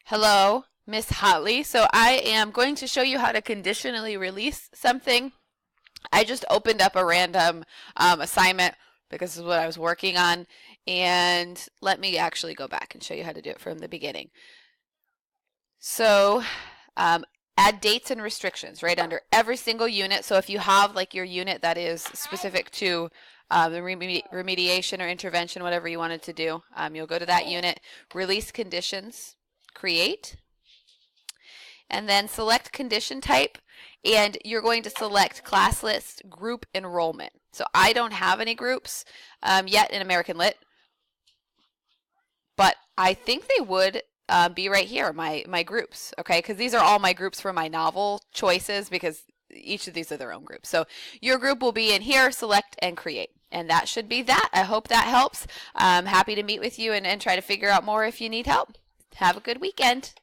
Hello, Miss Hotley. So I am going to show you how to conditionally release something. I just opened up a random assignment because this is what I was working on. And let me actually go back and show you how to do it from the beginning. So add dates and restrictions right under every single unit. So if you have like your unit that is specific to the remediation or intervention, whatever you wanted to do, you'll go to that unit, release conditions, create, and then select condition type, and you're going to select class list group enrollment. So I don't have any groups yet in American Lit, but I think they would be right here, my groups, okay? Because these are all my groups for my novel choices, because each of these are their own groups. So your group will be in here, select and create. And that should be that. I hope that helps. I'm happy to meet with you and try to figure out more if you need help. Have a good weekend.